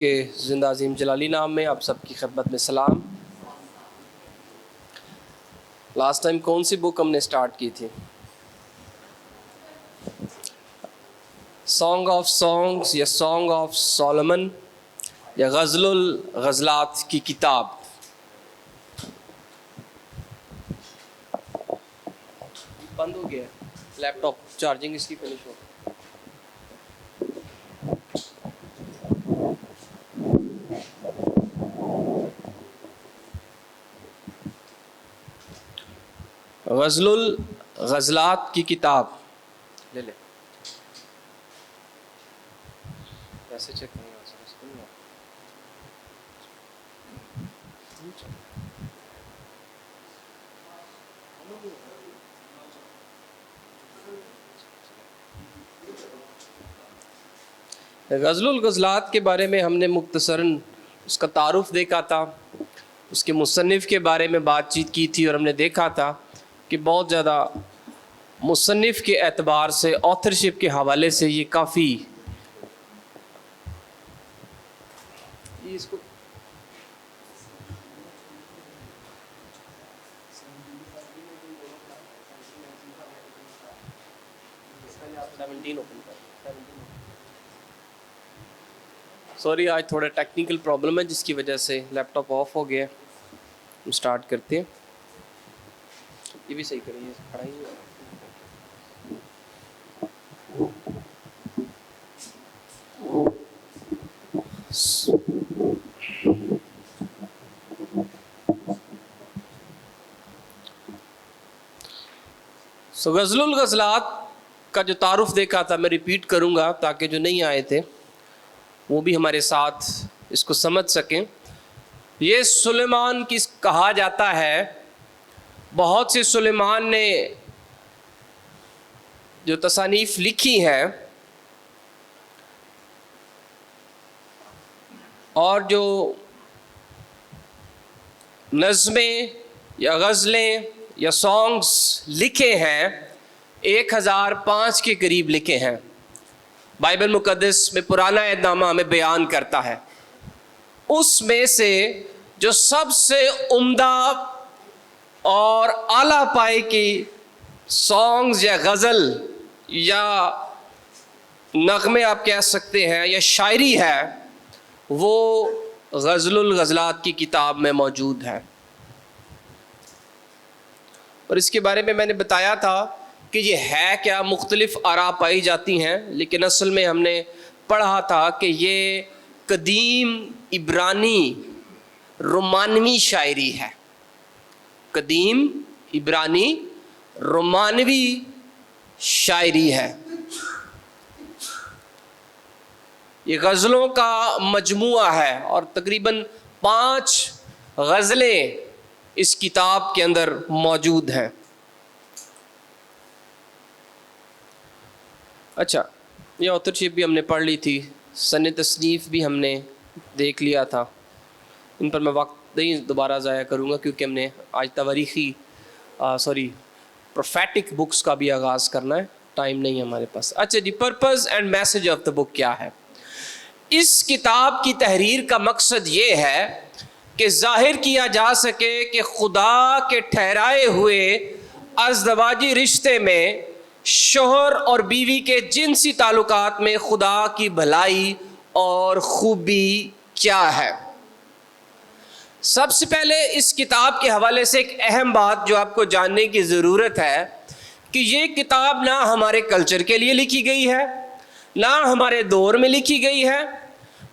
کہ زندہ عظیم جلالی نام میں آپ سب کی خدمت میں سلام۔ لاسٹ ٹائم کون سی بک ہم نے سٹارٹ کی تھی؟ سانگ آف سانگز یا سانگ آف سولومن یا غزل الغزلات کی کتاب۔ بند ہو گیا لیپ ٹاپ، چارجنگ اس کی فنش ہو۔ غزل الغزلات کی کتاب لے لے، کیسے چیک کریں گے؟ غزل الغزلات کے بارے میں ہم نے مختصراً اس کا تعارف دیکھا تھا، اس کے مصنف کے بارے میں بات چیت کی تھی، اور ہم نے دیکھا تھا کہ بہت زیادہ مصنف کے اعتبار سے، آتھرشپ کے حوالے سے یہ کافی سوری آج تھوڑا ٹیکنیکل پرابلم ہے جس کی وجہ سے لیپ ٹاپ آف ہو گیا۔ ہم سٹارٹ کرتے ہیں، یہ بھی صحیح کریں، یہ کھڑا ہی ہے۔ غزل الغزلات کا جو تعارف دیکھا تھا میں ریپیٹ کروں گا تاکہ جو نہیں آئے تھے وہ بھی ہمارے ساتھ اس کو سمجھ سکیں۔ یہ سلیمان کی کہا جاتا ہے، بہت سے سلیمان نے جو تصانیف لکھی ہیں اور جو نظمیں یا غزلیں یا سانگز لکھے ہیں 1005 کے قریب لکھے ہیں۔ بائبل مقدس میں پرانا عہد نامہ ہمیں بیان کرتا ہے، اس میں سے جو سب سے عمدہ اور اعلیٰ پائے کی سانگز یا غزل یا نغمے آپ کہہ سکتے ہیں یا شاعری ہے، وہ غزل الغزلات کی کتاب میں موجود ہے۔ اور اس کے بارے میں نے بتایا تھا کہ یہ ہے کیا، مختلف آراء پائی جاتی ہیں، لیکن اصل میں ہم نے پڑھا تھا کہ یہ قدیم عبرانی رومانوی شاعری ہے، قدیم عبرانی رومانوی شاعری ہے۔ یہ غزلوں کا مجموعہ ہے اور تقریباً 5 غزلیں اس کتاب کے اندر موجود ہیں۔ اچھا، یہ آتھرشپ بھی ہم نے پڑھ لی تھی، سن تصنیف بھی ہم نے دیکھ لیا تھا، ان پر میں وقت نہیں دوبارہ ضائع کروں گا کیونکہ ہم نے آج تواریخی پروفیٹک بکس کا بھی آغاز کرنا ہے، ٹائم نہیں ہے ہمارے پاس۔ اچھا جی، purpose and message of the book کیا ہے؟ اس کتاب کی تحریر کا مقصد یہ ہے کہ ظاہر کیا جا سکے کہ خدا کے ٹھہرائے ہوئے ازدواجی رشتے میں شوہر اور بیوی کے جنسی تعلقات میں خدا کی بھلائی اور خوبی کیا ہے۔ سب سے پہلے اس کتاب کے حوالے سے ایک اہم بات جو آپ کو جاننے کی ضرورت ہے کہ یہ کتاب نہ ہمارے کلچر کے لیے لکھی گئی ہے، نہ ہمارے دور میں لکھی گئی ہے،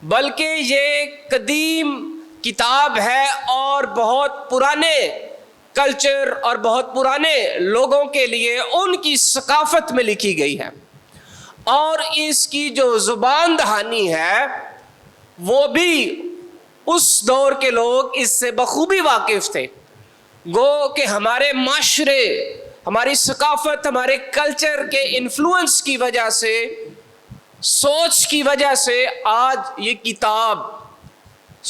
بلکہ یہ قدیم کتاب ہے اور بہت پرانے کلچر اور بہت پرانے لوگوں کے لیے ان کی ثقافت میں لکھی گئی ہے، اور اس کی جو زبان دہانی ہے وہ بھی اس دور کے لوگ اس سے بخوبی واقف تھے۔ گو کہ ہمارے معاشرے، ہماری ثقافت، ہمارے کلچر کے انفلوئنس کی وجہ سے، سوچ کی وجہ سے آج یہ کتاب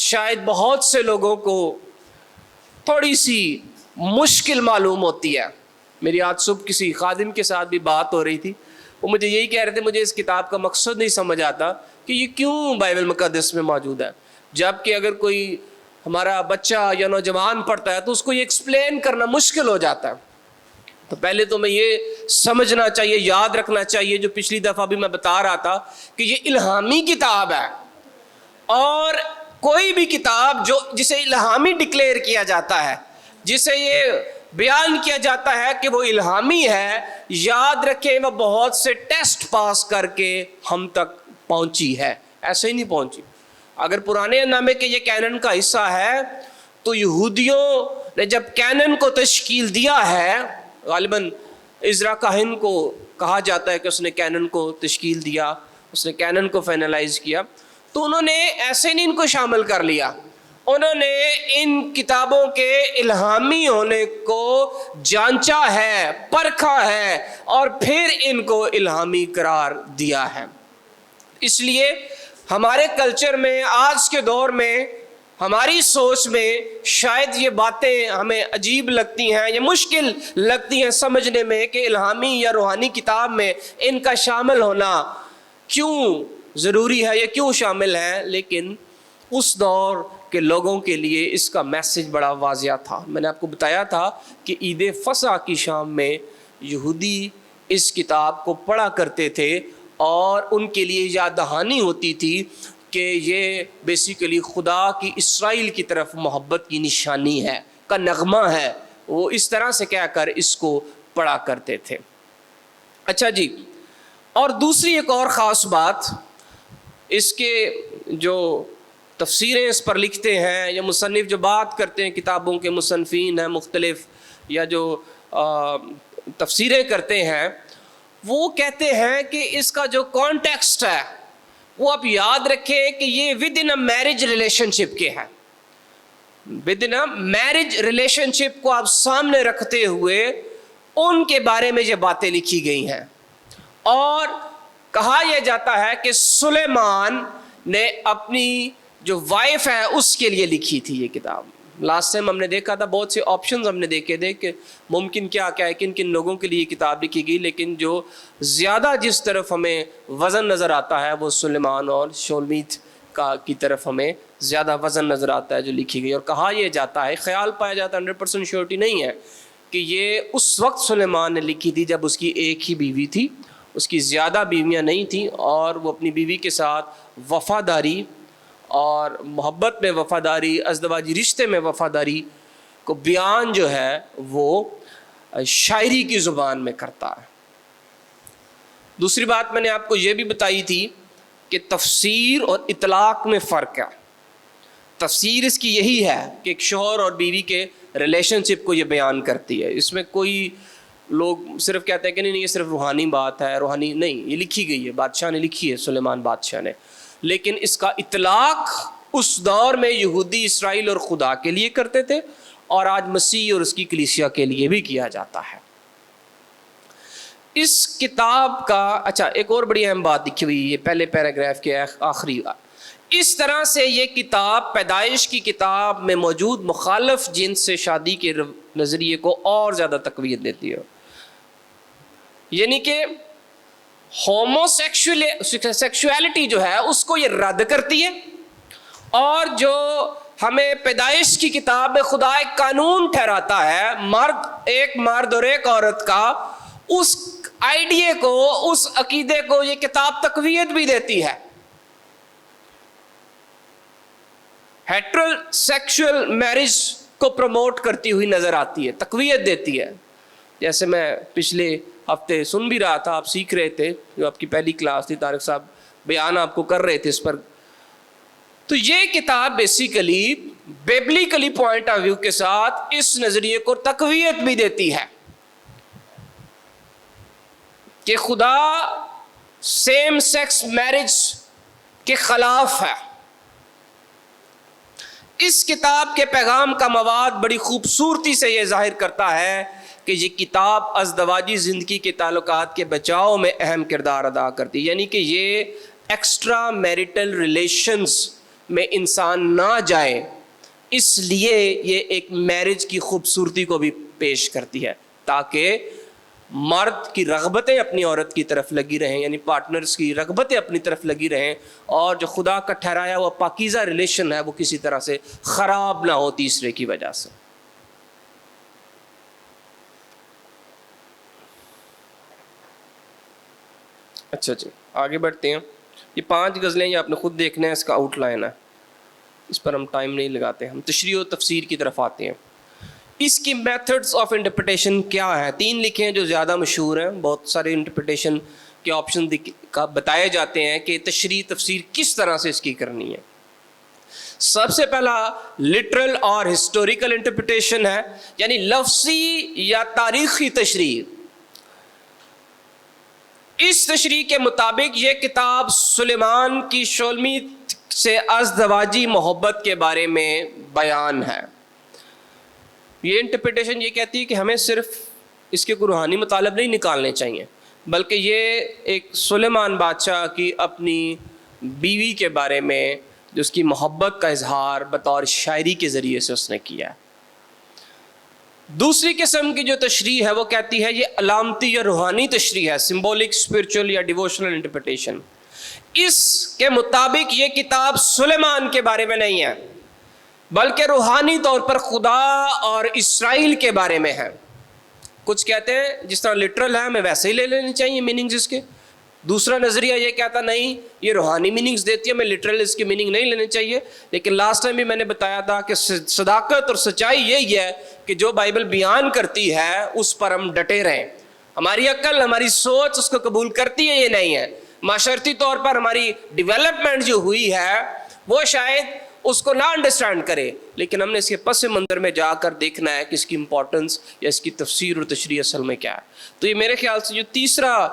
شاید بہت سے لوگوں کو تھوڑی سی مشکل معلوم ہوتی ہے۔ میری آج صبح کسی خادم کے ساتھ بھی بات ہو رہی تھی، وہ مجھے یہی کہہ رہے تھے مجھے اس کتاب کا مقصد نہیں سمجھ آتا کہ یہ کیوں بائبل مقدس میں موجود ہے، جبکہ اگر کوئی ہمارا بچہ یا نوجوان پڑھتا ہے تو اس کو یہ ایکسپلین کرنا مشکل ہو جاتا ہے۔ تو پہلے تو میں یہ سمجھنا چاہیے، یاد رکھنا چاہیے، جو پچھلی دفعہ بھی میں بتا رہا تھا کہ یہ الہامی کتاب ہے، اور کوئی بھی کتاب جسے الہامی ڈکلیئر کیا جاتا ہے، جسے یہ بیان کیا جاتا ہے کہ وہ الہامی ہے، یاد رکھیں وہ بہت سے ٹیسٹ پاس کر کے ہم تک پہنچی ہے، ایسے ہی نہیں پہنچی۔ اگر پرانے نامے کے یہ کینن کا حصہ ہے تو یہودیوں نے جب کینن کو تشکیل دیا ہے، غالباً عزرا کاہن کو کہا جاتا ہے کہ اس نے کینن کو تشکیل دیا، اس نے کینن کو فائنلائز کیا، تو انہوں نے ایسے نہیں ان کو شامل کر لیا، انہوں نے ان کتابوں کے الہامی ہونے کو جانچا ہے، پرکھا ہے، اور پھر ان کو الہامی قرار دیا ہے۔ اس لیے ہمارے کلچر میں، آج کے دور میں، ہماری سوچ میں شاید یہ باتیں ہمیں عجیب لگتی ہیں، یہ مشکل لگتی ہیں سمجھنے میں کہ الہامی یا روحانی کتاب میں ان کا شامل ہونا کیوں ضروری ہے یا کیوں شامل ہے، لیکن اس دور کے لوگوں کے لیے اس کا میسج بڑا واضح تھا۔ میں نے آپ کو بتایا تھا کہ عید فصح کی شام میں یہودی اس کتاب کو پڑھا کرتے تھے، اور ان کے لیے یاد دہانی ہوتی تھی کہ یہ بیسیکلی خدا کی اسرائیل کی طرف محبت کی نشانی ہے، کا نغمہ ہے، وہ اس طرح سے کہہ کر اس کو پڑھا کرتے تھے۔ اچھا جی، اور دوسری ایک اور خاص بات، اس کے جو تفسیریں اس پر لکھتے ہیں یا مصنف جو بات کرتے ہیں، کتابوں کے مصنفین ہیں مختلف، یا جو تفسیریں کرتے ہیں، وہ کہتے ہیں کہ اس کا جو کانٹیکسٹ ہے وہ آپ یاد رکھیں کہ یہ within a marriage relationship کے ہے، within a marriage relationship کو آپ سامنے رکھتے ہوئے ان کے بارے میں یہ باتیں لکھی گئی ہیں، اور کہا یہ جاتا ہے کہ سلیمان نے اپنی جو وائف ہے اس کے لیے لکھی تھی یہ کتاب۔ لاسٹ ٹائم ہم نے دیکھا تھا بہت سے آپشنز ہم نے دیکھے تھے کہ ممکن کیا ہے، کن کن لوگوں کے لیے یہ کتاب لکھی گئی، لیکن جو زیادہ جس طرف ہمیں وزن نظر آتا ہے وہ سلیمان اور شولمیت کی طرف ہمیں زیادہ وزن نظر آتا ہے جو لکھی گئی، اور کہا یہ جاتا ہے، خیال پایا جاتا ہے، 100% شیورٹی نہیں ہے، کہ یہ اس وقت سلیمان نے لکھی تھی جب اس کی ایک ہی بیوی تھی، اس کی زیادہ بیویاں نہیں تھیں، اور وہ اپنی بیوی کے ساتھ وفاداری اور محبت میں وفاداری، ازدواجی رشتے میں وفاداری کو بیان جو ہے وہ شاعری کی زبان میں کرتا ہے۔ دوسری بات میں نے آپ کو یہ بھی بتائی تھی کہ تفسیر اور اطلاق میں فرق ہے۔ تفسیر اس کی یہی ہے کہ ایک شوہر اور بیوی کے ریلیشن شپ کو یہ بیان کرتی ہے، اس میں کوئی لوگ صرف کہتے ہیں کہ نہیں یہ صرف روحانی بات ہے، روحانی نہیں، یہ لکھی گئی ہے، بادشاہ نے لکھی ہے، سلیمان بادشاہ نے، لیکن اس کا اطلاق اس دور میں یہودی اسرائیل اور خدا کے لیے کرتے تھے، اور آج مسیح اور اس کی کلیسیا کے لیے بھی کیا جاتا ہے۔ اس کتاب کا اچھا ایک اور بڑی اہم بات لکھی ہوئی ہے پہلے پیراگراف کے آخری بات، اس طرح سے یہ کتاب پیدائش کی کتاب میں موجود مخالف جنس سے شادی کے نظریے کو اور زیادہ تقویت دیتی ہے، یعنی کہ سیکشولیٹی جو ہے اس کو یہ رد کرتی ہے، اور جو ہمیں پیدائش کی کتاب میں خدا ایک قانون ٹھہراتا ہے، ایک مرد اور ایک عورت کا، اس آئیڈیا کو، اس عقیدے کو یہ کتاب تقویت بھی دیتی ہے۔ ہیٹرو سیکشول میرج کو پروموٹ کرتی ہوئی نظر آتی ہے، تقویت دیتی ہے، جیسے میں پچھلے ہفتے سن بھی رہا تھا، آپ سیکھ رہے تھے، جو آپ کی پہلی کلاس تھی، طارق صاحب بیان آپ کو کر رہے تھے اس پر۔ تو یہ کتاب بیسیکلی بیبلیکلی پوائنٹ آف ویو کے ساتھ اس نظریے کو تقویت بھی دیتی ہے کہ خدا سیم سیکس میرج کے خلاف ہے۔ اس کتاب کے پیغام کا مواد بڑی خوبصورتی سے یہ ظاہر کرتا ہے کہ یہ کتاب ازدواجی زندگی کے تعلقات کے بچاؤ میں اہم کردار ادا کرتی ہے، یعنی کہ یہ ایکسٹرا میریٹل ریلیشنز میں انسان نہ جائے، اس لیے یہ ایک میرج کی خوبصورتی کو بھی پیش کرتی ہے، تاکہ مرد کی رغبتیں اپنی عورت کی طرف لگی رہیں، یعنی پارٹنرز کی رغبتیں اپنی طرف لگی رہیں، اور جو خدا کا ٹھہرایا ہوا پاکیزہ ریلیشن ہے وہ کسی طرح سے خراب نہ ہو تیسرے کی وجہ سے۔ اچھا جی، آگے بڑھتے ہیں۔ یہ 5 غزلیں یہ آپ نے خود دیکھنا ہے، اس کا آؤٹ لائن ہے، اس پر ہم ٹائم نہیں لگاتے، ہم تشریح و تفسیر کی طرف آتے ہیں۔ اس کی میتھڈز آف انٹرپریٹیشن کیا ہے؟ 3 لکھے ہیں جو زیادہ مشہور ہیں، بہت سارے انٹرپریٹیشن کے آپشن بتائے جاتے ہیں کہ تشریح تفسیر کس طرح سے اس کی کرنی ہے۔ سب سے پہلا لٹرل اور ہسٹوریکل انٹرپریٹیشن ہے، یعنی لفظی یا تاریخی تشریح۔ اس تشریح کے مطابق یہ کتاب سلیمان کی شولمیت سے ازدواجی محبت کے بارے میں بیان ہے۔ یہ انٹرپریٹیشن یہ کہتی ہے کہ ہمیں صرف اس کے کوئی روحانی مطالب نہیں نکالنے چاہیے، بلکہ یہ ایک سلیمان بادشاہ کی اپنی بیوی کے بارے میں جو اس کی محبت کا اظہار بطور شاعری کے ذریعے سے اس نے کیا ہے۔ دوسری قسم کی جو تشریح ہے وہ کہتی ہے یہ علامتی یا روحانی تشریح ہے، سمبولک، اسپرچل یا ڈیووشنل انٹرپریٹیشن۔ اس کے مطابق یہ کتاب سلیمان کے بارے میں نہیں ہے، بلکہ روحانی طور پر خدا اور اسرائیل کے بارے میں ہے۔ کچھ کہتے ہیں جس طرح لٹرل ہے ہمیں ویسے ہی لے لینے چاہیے میننگز اس کے۔ دوسرا نظریہ یہ کہتا نہیں، یہ روحانی میننگز دیتی ہے، ہمیں لٹرل اس کی میننگ نہیں لینے چاہیے۔ لیکن لاسٹ ٹائم بھی میں نے بتایا تھا کہ صداقت اور سچائی یہی ہے کہ جو بائبل بیان کرتی ہے اس پر ہم ڈٹے رہیں۔ ہماری عقل، ہماری سوچ اس کو قبول کرتی ہے یہ نہیں ہے، معاشرتی طور پر ہماری ڈیولپمنٹ جو ہوئی ہے وہ شاید اس کو نہ انڈرسٹینڈ کرے، لیکن ہم نے اس کے پس منظر میں جا کر دیکھنا ہے کہ اس کی امپورٹنس یا اس کی تفسیر اور تشریح اصل میں کیا ہے۔ تو یہ میرے خیال سے جو تیسرا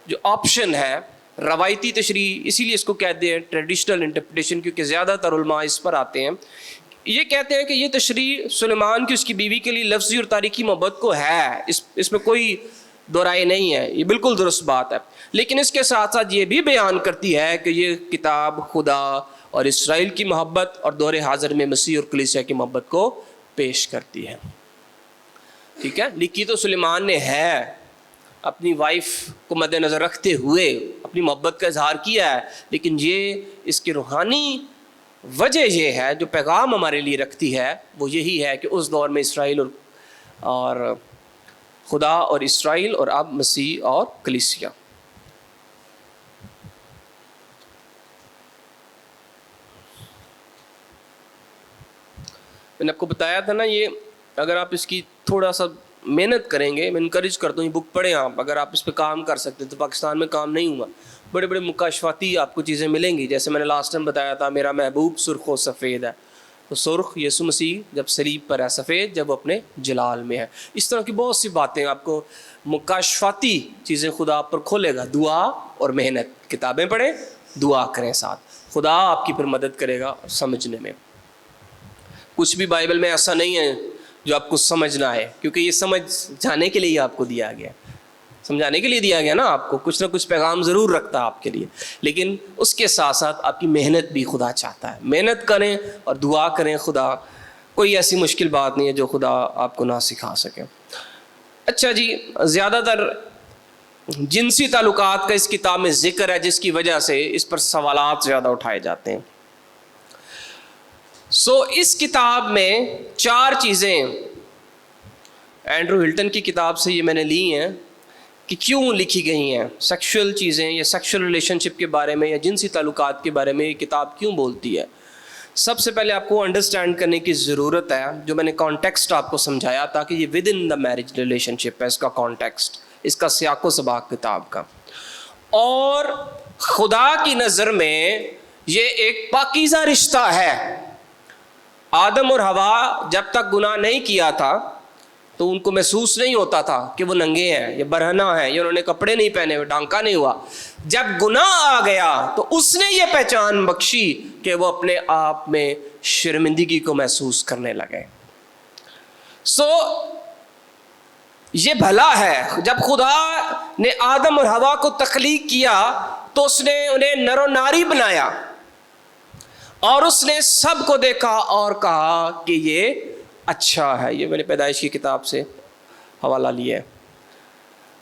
جو آپشن ہے روایتی تشریح، اسی لیے اس کو کہتے ہیں ٹریڈیشنل انٹرپریٹیشن، کیونکہ زیادہ تر علماء اس پر آتے ہیں۔ یہ کہتے ہیں کہ یہ تشریح سلیمان کی اس کی بیوی کے لیے لفظی اور تاریخی محبت کو ہے، اس میں کوئی دو رائے نہیں ہے، یہ بالکل درست بات ہے، لیکن اس کے ساتھ ساتھ یہ بھی بیان کرتی ہے کہ یہ کتاب خدا اور اسرائیل کی محبت اور دور حاضر میں مسیح اور کلیسیا کی محبت کو پیش کرتی ہے۔ ٹھیک ہے، لکھی تو سلیمان نے ہے، اپنی وائف کو مد نظر رکھتے ہوئے اپنی محبت کا اظہار کیا ہے، لیکن یہ اس کی روحانی وجہ یہ ہے جو پیغام ہمارے لیے رکھتی ہے وہ یہی ہے کہ اس دور میں اسرائیل اور خدا اور اسرائیل اور اب مسیح اور کلیسیا۔ میں نے آپ کو بتایا تھا نا، یہ اگر آپ اس کی تھوڑا سا محنت کریں گے، میں انکریج کرتا ہوں یہ بک پڑھیں آپ، اگر آپ اس پہ کام کر سکتے تو پاکستان میں کام نہیں ہوا، بڑے بڑے مکاشفاتی آپ کو چیزیں ملیں گی۔ جیسے میں نے لاسٹ ٹائم بتایا تھا میرا محبوب سرخ و سفید ہے، تو سرخ یسوع مسیح جب صلیب پر ہے، سفید جب اپنے جلال میں ہے۔ اس طرح کی بہت سی باتیں آپ کو مکاشفاتی چیزیں خدا آپ پر کھولے گا۔ دعا اور محنت، کتابیں پڑھیں، دعا کریں ساتھ، خدا آپ کی پھر مدد کرے گا سمجھنے میں۔ کچھ بھی بائبل میں ایسا نہیں ہے جو آپ کو سمجھنا ہے، کیونکہ یہ سمجھ جانے کے لیے آپ کو دیا گیا، سمجھانے کے لیے دیا گیا نا آپ کو، کچھ نہ کچھ پیغام ضرور رکھتا ہے آپ کے لیے، لیکن اس کے ساتھ ساتھ آپ کی محنت بھی خدا چاہتا ہے۔ محنت کریں اور دعا کریں، خدا کوئی ایسی مشکل بات نہیں ہے جو خدا آپ کو نہ سکھا سکے۔ اچھا جی، زیادہ تر جنسی تعلقات کا اس کتاب میں ذکر ہے، جس کی وجہ سے اس پر سوالات زیادہ اٹھائے جاتے ہیں۔ اس کتاب میں 4 چیزیں اینڈرو ہلٹن کی کتاب سے یہ میں نے لی ہیں کہ کیوں لکھی گئی ہیں، سیکشول چیزیں یا سیکشول ریلیشن شپ کے بارے میں یا جنسی تعلقات کے بارے میں یہ کتاب کیوں بولتی ہے۔ سب سے پہلے آپ کو انڈرسٹینڈ کرنے کی ضرورت ہے، جو میں نے کانٹیکسٹ آپ کو سمجھایا تھا کہ یہ within the marriage relationship ہے، اس کا کانٹیکسٹ، اس کا سیاق و سباق کتاب کا، اور خدا کی نظر میں یہ ایک پاکیزہ رشتہ ہے۔ آدم اور حوا جب تک گناہ نہیں کیا تھا تو ان کو محسوس نہیں ہوتا تھا کہ وہ ننگے ہیں، یہ برہنہ ہیں، یہ انہوں نے کپڑے نہیں پہنے ہوئے، ڈانکا نہیں ہوا۔ جب گناہ آ گیا تو اس نے یہ پہچان بخشی کہ وہ اپنے آپ میں شرمندگی کو محسوس کرنے لگے۔ یہ بھلا ہے، جب خدا نے آدم اور حوا کو تخلیق کیا تو اس نے انہیں نر و ناری بنایا، اور اس نے سب کو دیکھا اور کہا کہ یہ اچھا ہے۔ یہ میں نے پیدائش کی کتاب سے حوالہ لیا ہے۔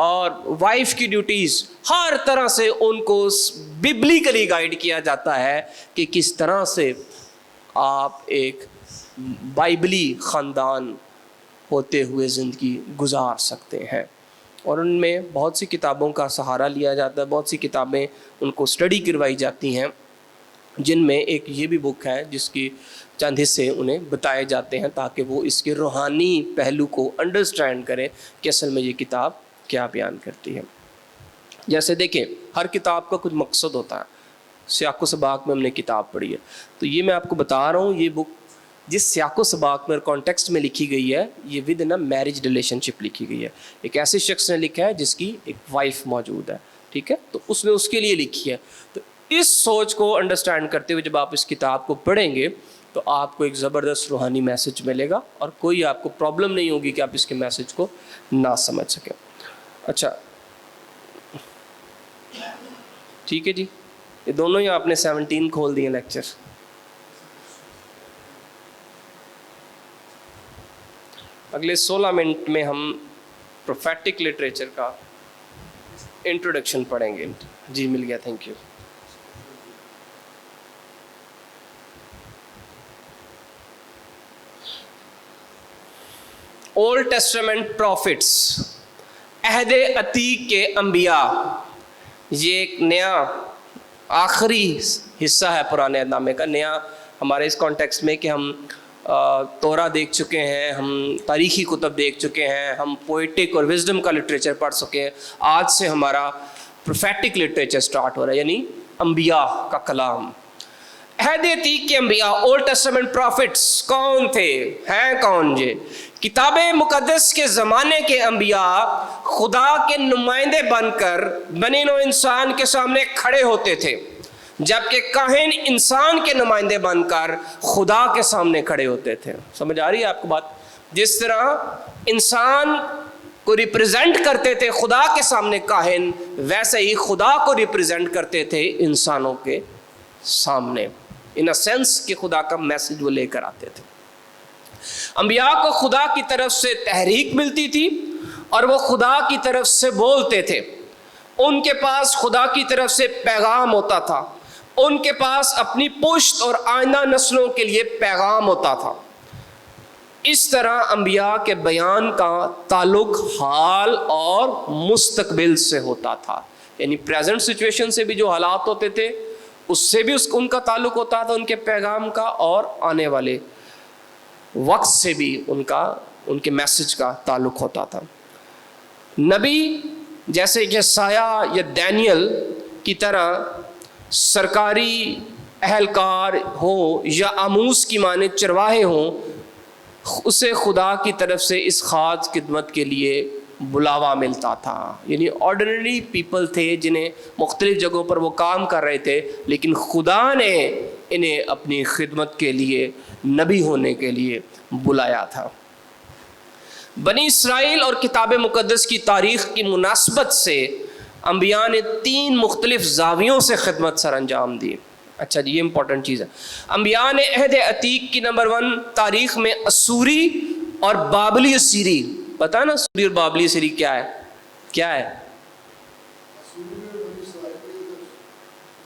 اور وائف کی ڈیوٹیز، ہر طرح سے ان کو ببلیکلی گائیڈ کیا جاتا ہے کہ کس طرح سے آپ ایک بائبلی خاندان ہوتے ہوئے زندگی گزار سکتے ہیں. اور ان میں بہت سی کتابوں کا سہارا لیا جاتا ہے، بہت سی کتابیں ان کو اسٹڈی کروائی جاتی ہیں، جن میں ایک یہ بھی بک ہے جس کی چند حصے انہیں بتائے جاتے ہیں تاکہ وہ اس کے روحانی پہلو کو انڈرسٹینڈ کریں کہ اصل میں یہ کتاب کیا بیان کرتی ہے. جیسے دیکھیں، ہر کتاب کا کچھ مقصد ہوتا ہے. سیاق و سباق میں ہم نے کتاب پڑھی ہے، تو یہ میں آپ کو بتا رہا ہوں، یہ بک جس سیاق و سباق میں کانٹیکسٹ میں لکھی گئی ہے، یہ ود ان میرج ریلیشن شپ لکھی گئی ہے. ایک ایسے شخص نے لکھا ہے جس کی ایک وائف موجود ہے، ٹھیک ہے، تو اس نے اس کے لیے لکھی ہے. تو اس سوچ کو انڈرسٹینڈ کرتے ہوئے جب آپ اس کتاب کو پڑھیں گے تو آپ کو ایک زبردست روحانی میسج ملے گا، اور کوئی آپ کو پرابلم نہیں ہوگی کہ آپ اس کے میسج کو نہ سمجھ سکیں. اچھا ٹھیک ہے جی، یہ دونوں ہی آپ نے 17 کھول دیے لیکچر. اگلے 16 منٹ میں ہم پروفیٹک لٹریچر کا انٹروڈکشن پڑھیں گے. جی مل گیا، thank you. Old Testament prophets, عہد عتیق کے انبیاء، یہ ایک نیا آخری حصہ ہے پرانے عہد نامے کا، نیا ہمارے اس کانٹیکسٹ میں کہ ہم تورا دیکھ چکے ہیں، ہم تاریخی کتب دیکھ چکے ہیں، ہم پوئٹک اور وزڈم کا لٹریچر پڑھ چکے ہیں. آج سے ہمارا پروفیٹک لٹریچر سٹارٹ ہو رہا ہے، یعنی انبیاء کا کلام. عہد عتیق کے انبیاء، اولڈ ٹیسٹمنٹ پروفٹس کون تھے، ہیں کون؟ یہ کتاب مقدس کے زمانے کے انبیاء خدا کے نمائندے بن کر بنی نوع انسان کے سامنے کھڑے ہوتے تھے، جبکہ کاہن انسان کے نمائندے بن کر خدا کے سامنے کھڑے ہوتے تھے. سمجھ آ رہی ہے آپ کو بات؟ جس طرح انسان کو ریپرزینٹ کرتے تھے خدا کے سامنے کاہن، ویسے ہی خدا کو ریپرزینٹ کرتے تھے انسانوں کے سامنے، ان اے سینس کہ خدا کا میسج وہ لے کر آتے تھے. انبیاء کو خدا کی طرف سے تحریک ملتی تھی اور وہ خدا کی طرف سے بولتے تھے. ان کے پاس خدا کی طرف سے پیغام ہوتا تھا، ان کے پاس اپنی پشت اور آئندہ نسلوں کے لیے پیغام ہوتا تھا. اس طرح انبیاء کے بیان کا تعلق حال اور مستقبل سے ہوتا تھا، یعنی پریزنٹ سچویشن سے بھی جو حالات ہوتے تھے اس سے بھی ان کا تعلق ہوتا تھا ان کے پیغام کا، اور آنے والے وقت سے بھی ان کے میسج کا تعلق ہوتا تھا. نبی جیسے یسایہ یا دانیل کی طرح سرکاری اہلکار ہوں یا آموز کی مانند چرواہے ہوں، اسے خدا کی طرف سے اس خاص خدمت کے لیے بلاوا ملتا تھا. یعنی آرڈنری پیپل تھے جنہیں مختلف جگہوں پر وہ کام کر رہے تھے، لیکن خدا نے انہیں اپنی خدمت کے لیے، نبی ہونے کے لیے بلایا تھا. بنی اسرائیل اور کتاب مقدس کی تاریخ کی مناسبت سے انبیاء نے 3 مختلف زاویوں سے خدمت سر انجام دی. اچھا جی، یہ امپورٹنٹ چیز ہے. انبیاء نے عہد عتیق کی نمبر 1 تاریخ میں اسوری اور بابلی اسیری، پتا نا اسوری اور بابلی اسیری کیا ہے؟ کیا ہے؟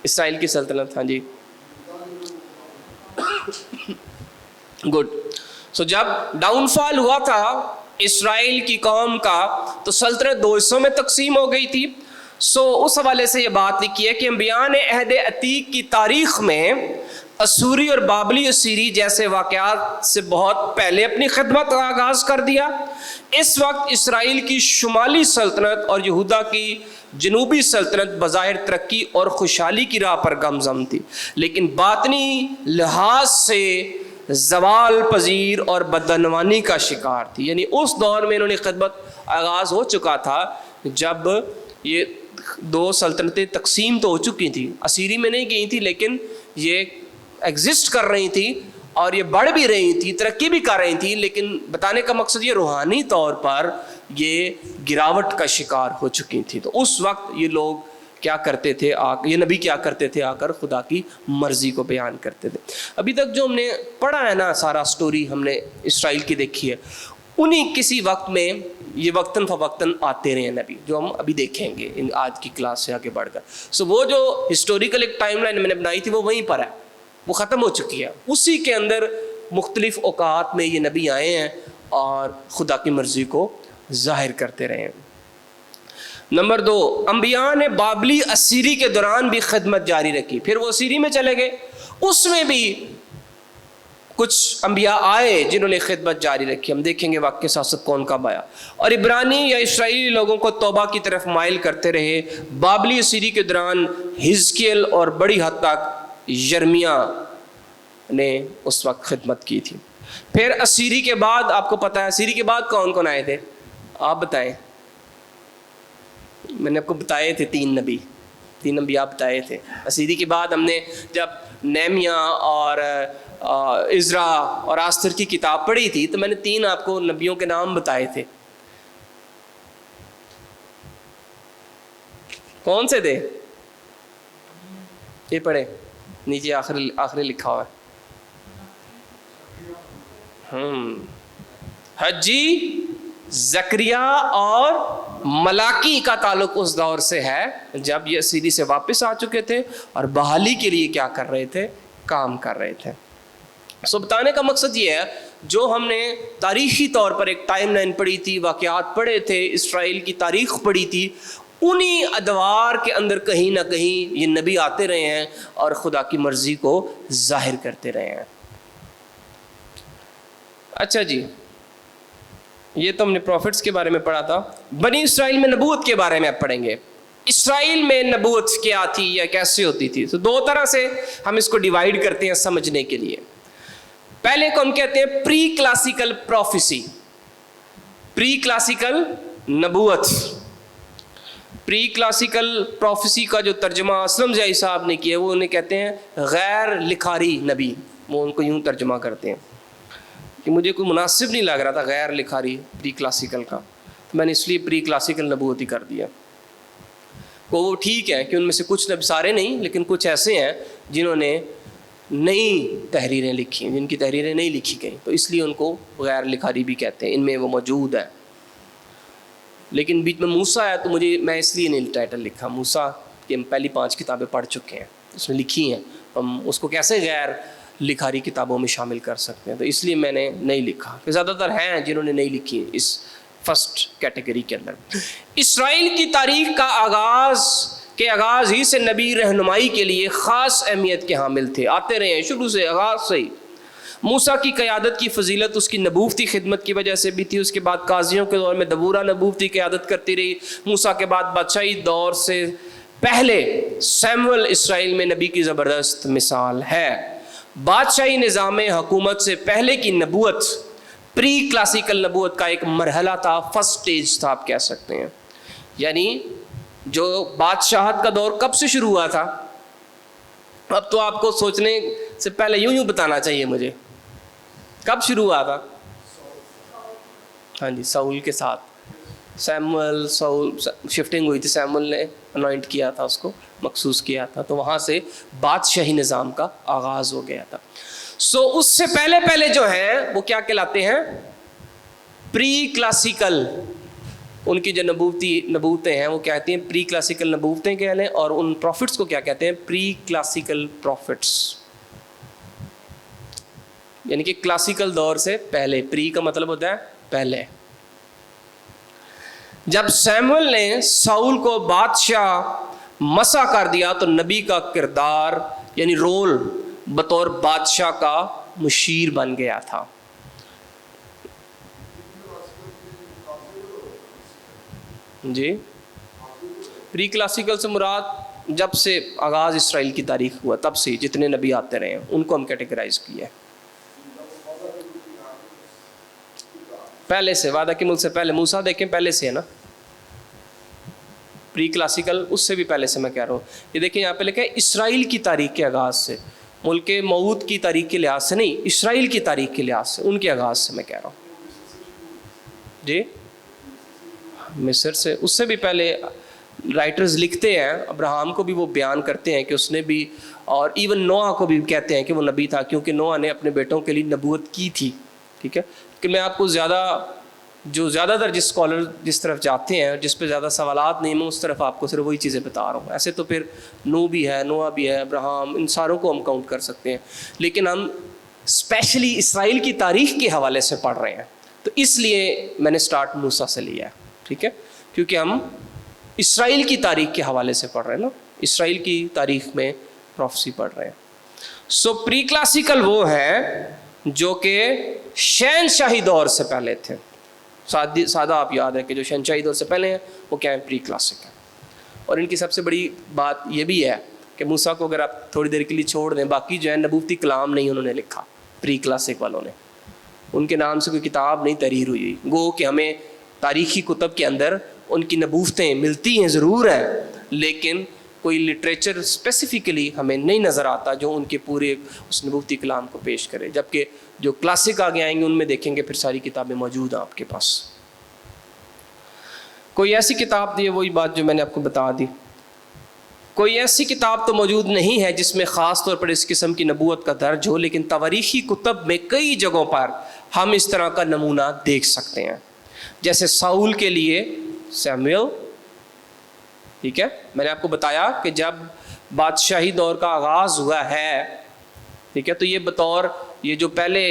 اسرائیل کی سلطنت. ہاں جی گڈ. سو جب ڈاؤن فال ہوا تھا اسرائیل کی قوم کا تو سلطنت 2 حصوں میں تقسیم ہو گئی تھی. سو اس حوالے سے یہ بات لکھی ہے کہ انبیاء نے عہد عتیق کی تاریخ میں اسوری اور بابلی اسیری جیسے واقعات سے بہت پہلے اپنی خدمت کا آغاز کر دیا. اس وقت اسرائیل کی شمالی سلطنت اور یہودا کی جنوبی سلطنت بظاہر ترقی اور خوشحالی کی راہ پر گامزن تھی، لیکن باطنی لحاظ سے زوال پذیر اور بدعنوانی کا شکار تھی. یعنی اس دور میں انہوں نے خدمت آغاز ہو چکا تھا جب یہ 2 سلطنتیں تقسیم تو ہو چکی تھیں، اسیری میں نہیں گئی تھی لیکن یہ ایگزسٹ کر رہی تھی اور یہ بڑھ بھی رہی تھی، ترقی بھی کر رہی تھی، لیکن بتانے کا مقصد یہ روحانی طور پر یہ گراوٹ کا شکار ہو چکی تھی. تو اس وقت یہ لوگ کیا کرتے تھے، یہ نبی کیا کرتے تھے، آ کر خدا کی مرضی کو بیان کرتے تھے. ابھی تک جو ہم نے پڑھا ہے نا، سارا سٹوری ہم نے اسرائیل کی دیکھی ہے، انہی کسی وقت میں یہ وقتاً فوقتاً آتے رہے ہیں نبی، جو ہم ابھی دیکھیں گے ان آج کی کلاس سے آگے بڑھ کر. سو وہ جو ہسٹوریکل ایک ٹائم لائن میں نے بنائی تھی وہ وہیں پر ہے، وہ ختم ہو چکی ہے. اسی کے اندر مختلف اوقات میں یہ نبی آئے ہیں اور خدا کی مرضی کو ظاہر کرتے رہے ہیں. نمبر 2، انبیاء نے بابلی اسیری کے دوران بھی خدمت جاری رکھی. پھر وہ اسیری میں چلے گئے، اس میں بھی کچھ انبیاء آئے جنہوں نے خدمت جاری رکھی. ہم دیکھیں گے واقعہ ساتھ ساتھ کون کب آیا. اور عبرانی یا اسرائیلی لوگوں کو توبہ کی طرف مائل کرتے رہے. بابلی اسیری کے دوران حزقیل اور بڑی حد تک یرمیہ نے اس وقت خدمت کی تھی. پھر اسیری کے بعد آپ کو پتہ ہے اسیری کے بعد کون کون آئے تھے؟ آپ بتائیں. میں نے آپ کو بتائے تھے 3 نبی، 3 انبیاء بتائے تھے. اسیری کے بعد ہم نے جب نہمیہ اور عزرا اور آستر کی کتاب پڑھی تھی تو میں نے 3 آپ کو نبیوں کے نام بتائے تھے. کون سے تھے؟ یہ پڑھے نیچے آخری لکھا ہوا ہے. حجی، زکریا اور ملاکی کا تعلق اس دور سے ہے جب یہ اسیری سے واپس آ چکے تھے اور بحالی کے لیے کیا کر رہے تھے؟ کام کر رہے تھے. سو بتانے کا مقصد یہ ہے، جو ہم نے تاریخی طور پر ایک ٹائم لائن پڑھی تھی، واقعات پڑھے تھے، اسرائیل کی تاریخ پڑھی تھی، انہی ادوار کے اندر کہیں نہ کہیں یہ نبی آتے رہے ہیں اور خدا کی مرضی کو ظاہر کرتے رہے ہیں. اچھا جی، یہ تو ہم نے پروفٹس کے بارے میں پڑھا تھا. بنی اسرائیل میں نبوت کے بارے میں آپ پڑھیں گے. اسرائیل میں نبوت کیا تھی یا کیسے ہوتی تھی؟ تو 2 طرح سے ہم اس کو ڈیوائیڈ کرتے ہیں سمجھنے کے لیے. پہلے کو ہم کہتے ہیں pre classical prophecy, pre classical نبوت. پری کلاسیکل پروفیسی کا جو ترجمہ اسلم ضیائی صاحب نے کیا وہ انہیں کہتے ہیں غیر لکھاری نبی. وہ ان کو یوں ترجمہ کرتے ہیں کہ مجھے کوئی مناسب نہیں لگ رہا تھا غیر لکھاری پری کلاسیکل کا، تو میں نے اس لیے پری کلاسیکل نبوت ہی کر دیا. وہ ٹھیک ہے کہ ان میں سے کچھ نبی، سارے نہیں لیکن کچھ ایسے ہیں جنہوں نے نئی تحریریں لکھی، جن کی تحریریں نہیں لکھی گئیں، تو اس لیے ان کو غیر لکھاری بھی کہتے ہیں. ان میں وہ موجود ہے. لیکن بیچ میں موسیٰ ہے تو میں اس لیے نہیں ٹائٹل لکھا. موسیٰ کی ہم پہلی 5 کتابیں پڑھ چکے ہیں، اس میں لکھی ہیں، ہم اس کو کیسے غیر لکھاری کتابوں میں شامل کر سکتے ہیں، تو اس لیے میں نے نہیں لکھا. زیادہ تر ہیں جنہوں نے نہیں لکھی اس فرسٹ کیٹیگری کے اندر. اسرائیل کی تاریخ کا آغاز ہی سے نبی رہنمائی کے لیے خاص اہمیت کے حامل تھے، آتے رہے ہیں شروع سے، آغاز سے ہی. موسیٰ کی قیادت کی فضیلت اس کی نبوتی خدمت کی وجہ سے بھی تھی. اس کے بعد قاضیوں کے دور میں دبورہ نبوتی قیادت کرتی رہی. موسیٰ کے بعد بادشاہی دور سے پہلے سیموئل اسرائیل میں نبی کی زبردست مثال ہے. بادشاہی نظام حکومت سے پہلے کی نبوت پری کلاسیکل نبوت کا ایک مرحلہ تھا، فرسٹ سٹیج تھا آپ کہہ سکتے ہیں. یعنی جو بادشاہت کا دور کب سے شروع ہوا تھا؟ اب تو آپ کو سوچنے سے پہلے یوں بتانا چاہیے مجھے کب شروع ہوا تھا. ہاں جی، ساؤل کے ساتھ. سیموئل، ساؤل شفٹنگ ہوئی تھی، سیموئل نے انوائنٹ کیا تھا، اس کو مخصوص کیا تھا، تو وہاں سے بادشاہی نظام کا آغاز ہو گیا تھا. سو اس سے پہلے جو ہیں وہ کیا کہلاتے ہیں؟ Pre classical. ان کی جو نبوتیں ہیں وہ کہتے ہیں پری کلاسیکل نبوتیں کہہ لیں، اور ان پروفٹس کو کیا کہتے ہیں؟ Pre classical prophets. یعنی کہ کلاسیکل دور سے پہلے. پری کا مطلب ہوتا ہے پہلے. جب سیموئل نے ساؤل کو بادشاہ مسا کر دیا تو نبی کا کردار یعنی رول بطور بادشاہ کا مشیر بن گیا تھا. جی، پری کلاسیکل سے مراد جب سے آغاز اسرائیل کی تاریخ ہوا تب سے جتنے نبی آتے رہے ہیں ان کو ہم کیٹیگرائز کیا ہے. پہلے سے، وعدہ کے ملک سے پہلے. موسیٰ دیکھیں پہلے سے ہے نا. پری کلاسیکل اس سے بھی پہلے سے میں کہہ رہا ہوں. یہ دیکھیں یہاں پہ لکھا ہے اسرائیل کی تاریخ کے آغاز سے. ملک موعود کی تاریخ کے لحاظ سے نہیں، اسرائیل کی تاریخ کے لحاظ سے، ان کے آغاز سے میں کہہ رہا ہوں. جی، مصر سے، اس سے بھی پہلے رائٹرز لکھتے ہیں. ابراہم کو بھی وہ بیان کرتے ہیں کہ اس نے بھی، اور ایون نوح کو بھی کہتے ہیں کہ وہ نبی تھا، کیونکہ نوح نے اپنے بیٹوں کے لیے نبوت کی تھی. ٹھیک ہے، کہ میں آپ کو زیادہ جو زیادہ تر جس اسکالر جس طرف جاتے ہیں، جس پہ زیادہ سوالات نہیں، میں اس طرف آپ کو صرف وہی چیزیں بتا رہا ہوں. ایسے تو پھر نو بھی ہے، نوح بھی ہے، ابراہم، ان ساروں کو ہم کاؤنٹ کر سکتے ہیں، لیکن ہم اسپیشلی اسرائیل کی تاریخ کے حوالے سے پڑھ رہے ہیں، تو اس لیے میں نے اسٹارٹ موسیٰ سے لیا ہے. ٹھیک ہے، کیونکہ ہم اسرائیل کی تاریخ کے حوالے سے پڑھ رہے ہیں نا، اسرائیل کی تاریخ میں پروفیسی پڑھ رہے ہیں. سو پری کلاسیکل وہ ہے جو کہ شہنشاہی دور سے پہلے تھے. سادہ آپ یاد ہے کہ جو شہنشاہی دور سے پہلے ہیں وہ کیا ہے؟ Pre classical. اور ان کی سب سے بڑی بات یہ بھی ہے کہ موسیٰ کو اگر آپ تھوڑی دیر کے لیے چھوڑ دیں، باقی جو ہے نبوتی کلام نہیں انہوں نے لکھا. پری کلاسک والوں نے، ان کے نام سے کوئی کتاب نہیں تحریر ہوئی. گو کہ ہمیں تاریخی کتب کے اندر ان کی نبوتیں ملتی ہیں ضرور ہیں، لیکن کوئی لٹریچر اسپیسیفکلی ہمیں نہیں نظر آتا جو ان کے پورے اس نبوتی کلام کو پیش کرے. جبکہ جو کلاسک آگے آئیں گے ان میں دیکھیں گے پھر ساری کتابیں موجود ہیں آپ کے پاس. کوئی ایسی کتاب دی ہے، وہی بات جو میں نے آپ کو بتا دی، کوئی ایسی کتاب تو موجود نہیں ہے جس میں خاص طور پر اس قسم کی نبوت کا درج ہو، لیکن تواریخی کتب میں کئی جگہوں پر ہم اس طرح کا نمونہ دیکھ سکتے ہیں. جیسے ساؤل کے لیے سیموئل. ٹھیک ہے، میں نے آپ کو بتایا کہ جب بادشاہی دور کا آغاز ہوا ہے، ٹھیک ہے، تو یہ بطور یہ جو پہلے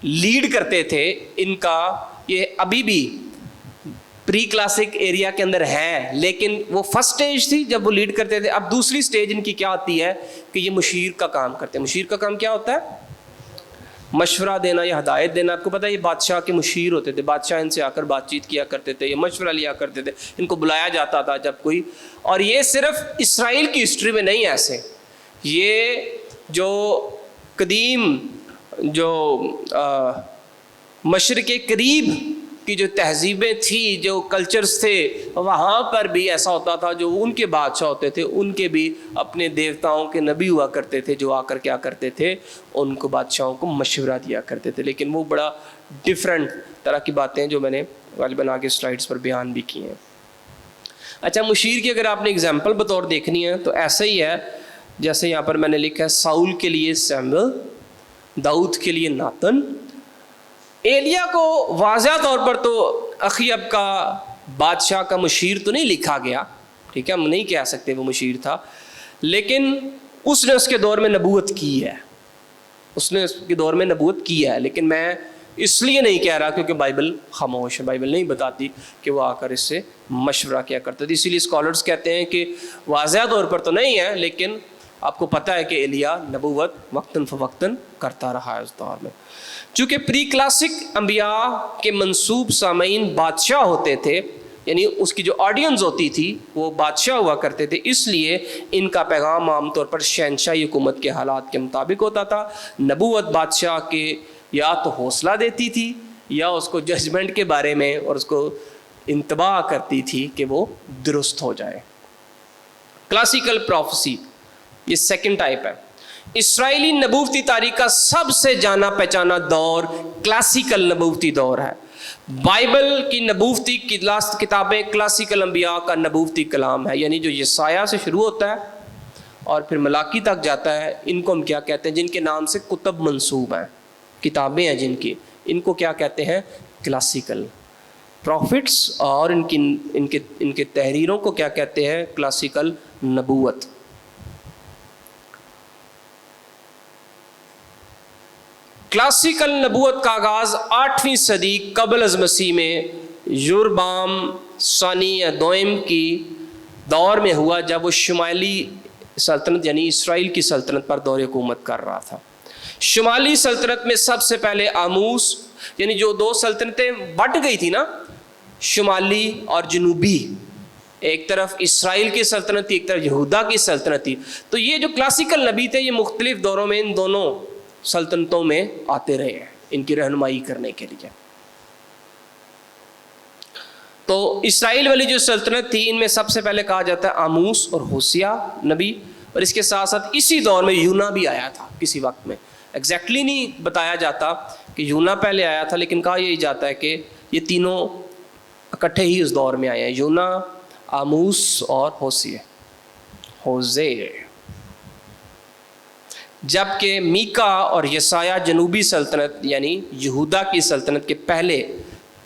لیڈ کرتے تھے ان کا، یہ ابھی بھی پری کلاسک ایریا کے اندر ہے، لیکن وہ فرسٹ سٹیج تھی جب وہ لیڈ کرتے تھے. اب دوسری سٹیج ان کی کیا آتی ہے کہ یہ مشیر کا کام کرتے ہیں. مشیر کا کام کیا ہوتا ہے؟ مشورہ دینا یا ہدایت دینا. آپ کو پتہ ہے یہ بادشاہ کے مشیر ہوتے تھے، بادشاہ ان سے آ کر بات چیت کیا کرتے تھے، یہ مشورہ لیا کرتے تھے، ان کو بلایا جاتا تھا جب کوئی. اور یہ صرف اسرائیل کی ہسٹری میں نہیں ایسے، یہ جو قدیم جو مشرق قریب کی جو تہذیبیں تھی، جو کلچرز تھے، وہاں پر بھی ایسا ہوتا تھا. جو ان کے بادشاہ ہوتے تھے ان کے بھی اپنے دیوتاؤں کے نبی ہوا کرتے تھے جو آ کر کیا کرتے تھے، ان کو بادشاہوں کو مشورہ دیا کرتے تھے. لیکن وہ بڑا ڈفرینٹ طرح کی باتیں جو میں نے غالباً آگے سلائڈز پر بیان بھی کی ہیں. اچھا، مشیر کی اگر آپ نے اگزامپل بطور دیکھنی ہے تو ایسا ہی ہے جیسے یہاں پر میں نے لکھا ہے، ساؤل کے لیے سیموئل، داؤد کے لیے ناتن. ایلیا کو واضح طور پر تو اخیب کا بادشاہ کا مشیر تو نہیں لکھا گیا، ٹھیک ہے، ہم نہیں کہہ سکتے وہ مشیر تھا، لیکن اس نے اس کے دور میں نبوت کی ہے، اس نے اس کے دور میں نبوت کی ہے. لیکن میں اس لیے نہیں کہہ رہا کیونکہ بائبل خاموش ہے، بائبل نہیں بتاتی کہ وہ آ کر اس سے مشورہ کیا کرتے تھے. اسی لیے اسکالرز کہتے ہیں کہ واضح طور پر تو نہیں ہے، لیکن آپ کو پتہ ہے کہ ایلیا نبوت وقتاً فوقتاً کرتا رہا ہے اس دور میں. چونکہ پری کلاسک انبیاء کے منسوب سامعین بادشاہ ہوتے تھے، یعنی اس کی جو آڈینس ہوتی تھی وہ بادشاہ ہوا کرتے تھے، اس لیے ان کا پیغام عام طور پر شہنشاہی حکومت کے حالات کے مطابق ہوتا تھا. نبوت بادشاہ کے یا تو حوصلہ دیتی تھی یا اس کو ججمنٹ کے بارے میں اور اس کو انتباہ کرتی تھی کہ وہ درست ہو جائے. کلاسیکل پروفیسی یہ سیکنڈ ٹائپ ہے. اسرائیلی نبوتی تاریخ کا سب سے جانا پہچانا دور کلاسیکل نبوتی دور ہے. بائبل کی نبوتی کتابیں کلاسیکل انبیاء کا نبوتی کلام ہے، یعنی جو یسایہ سے شروع ہوتا ہے اور پھر ملاکی تک جاتا ہے. ان کو ہم کیا کہتے ہیں؟ جن کے نام سے کتب منسوب ہیں، کتابیں ہیں جن کی، ان کو کیا کہتے ہیں؟ Classical prophets. اور ان کے تحریروں کو کیا کہتے ہیں؟ کلاسیکل نبوت. کلاسیکل نبوت کا آغاز 8ویں صدی قبل از مسیح میں یوربام ثانی یا دوئم کی دور میں ہوا، جب وہ شمالی سلطنت یعنی اسرائیل کی سلطنت پر دور حکومت کر رہا تھا. شمالی سلطنت میں سب سے پہلے آموس، یعنی جو دو سلطنتیں بٹ گئی تھی نا، شمالی اور جنوبی، ایک طرف اسرائیل کی سلطنت تھی ایک طرف یہودا کی سلطنت تھی. تو یہ جو کلاسیکل نبی تھے یہ مختلف دوروں میں ان دونوں سلطنتوں میں آتے رہے ہیں ان کی رہنمائی کرنے کے لیے. تو اسرائیل والی جو سلطنت تھی ان میں سب سے پہلے کہا جاتا ہے آموس اور ہوسیا نبی، اور اس کے ساتھ ساتھ اسی دور میں یونا بھی آیا تھا کسی وقت میں. ایگزیکٹلی نہیں بتایا جاتا کہ یونا پہلے آیا تھا، لیکن کہا یہی جاتا ہے کہ یہ تینوں اکٹھے ہی اس دور میں آئے ہیں، یونا، آموس اور ہوزے. جبکہ میکا اور یسایہ جنوبی سلطنت یعنی یہودا کی سلطنت کے پہلے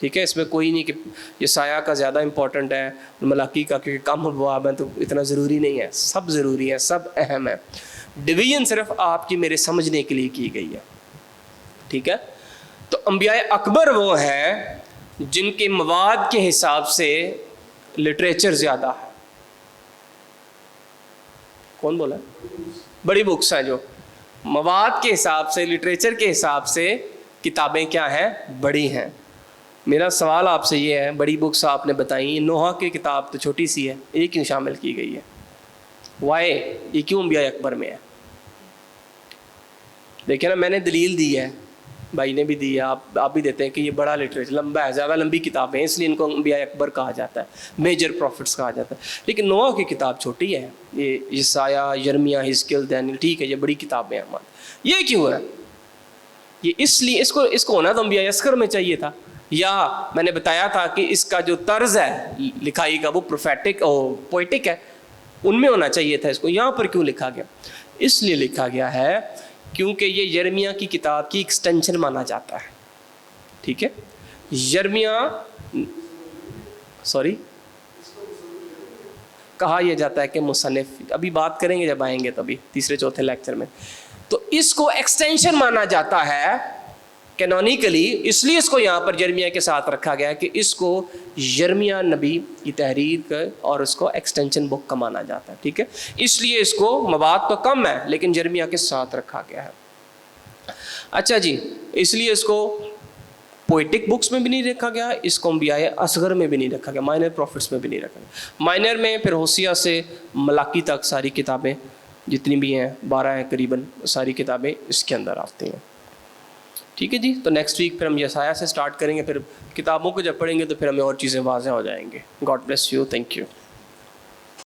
ٹھیک ہے، اس میں کوئی نہیں کہ یہ سایہ کا زیادہ امپورٹنٹ ہے، ملاکی کا کہ کم ابواب ہیں تو اتنا ضروری نہیں ہے، سب ضروری ہے، سب اہم ہے. ڈویژن صرف آپ کی میرے سمجھنے کے لیے کی گئی ہے. ٹھیک ہے، تو انبیاء اکبر وہ ہیں جن کے مواد کے حساب سے لٹریچر زیادہ ہے. کون بولا؟ بڑی بکس ہیں جو مواد کے حساب سے، لٹریچر کے حساب سے کتابیں کیا ہیں؟ بڑی ہیں. میرا سوال آپ سے یہ ہے، بڑی بکس آپ نے بتائی، نوح کی کتاب تو چھوٹی سی ہے، یہ کیوں شامل کی گئی ہے؟ وائی؟ یہ کیوں انبیاء اکبر میں ہے؟ دیکھیں نا، میں نے دلیل دی ہے، بھائی نے بھی دی ہے، آپ بھی دیتے ہیں کہ یہ بڑا لٹریچر لمبا ہے، زیادہ لمبی کتابیں ہیں، اس لیے ان کو انبیاء اکبر کہا جاتا ہے، میجر پروفٹس کہا جاتا ہے. لیکن نوح کی کتاب چھوٹی ہے، یہ یسایہ، یرمیہ، حزقیل، دانیل، ٹھیک ہے یہ بڑی کتابیں ہیں ہماری. یہ کیوں ہے؟ یہ اس لیے اس کو ہونا تو انبیاء اصغر میں چاہیے تھا، یا میں نے بتایا تھا کہ اس کا جو طرز ہے لکھائی کا وہ پروفیٹک اور پوئٹک ہے، ان میں ہونا چاہیے تھا. اس کو یہاں پر کیوں لکھا گیا؟ اس لیے لکھا گیا ہے کیونکہ یہ یرمیہ کی کتاب کی ایکسٹینشن مانا جاتا ہے. ٹھیک ہے، یرمیہ کہا یہ جاتا ہے کہ مصنف، ابھی بات کریں گے جب آئیں گے تبھی تیسرے چوتھے لیکچر میں. تو اس کو ایکسٹینشن مانا جاتا ہے کینونیکلی، اس لیے اس کو یہاں پر یرمیہ کے ساتھ رکھا گیا کہ اس کو یرمیہ نبی کی تحریر کا اور اس کو ایکسٹینشن بک کا مانا جاتا ہے. ٹھیک ہے، اس لیے اس کو مواد تو کم ہے لیکن یرمیہ کے ساتھ رکھا گیا ہے. اچھا جی، اس لیے اس کو پوئٹک بکس میں بھی نہیں رکھا گیا، اس کو انبیاء اصغر میں بھی نہیں رکھا گیا، مائنر پروفٹس میں بھی نہیں رکھا گیا. مائنر میں پھر ہوسیہ سے ملاکی تک ساری کتابیں جتنی بھی ہیں 12 ہیں قریباً، ساری کتابیں اس کے اندر آتی ہیں. ٹھیک ہے جی، تو نیکسٹ ویک پھر ہم یسایہ سے سٹارٹ کریں گے، پھر کتابوں کو جب پڑھیں گے تو پھر ہمیں اور چیزیں واضح ہو جائیں گے. God bless you, thank you.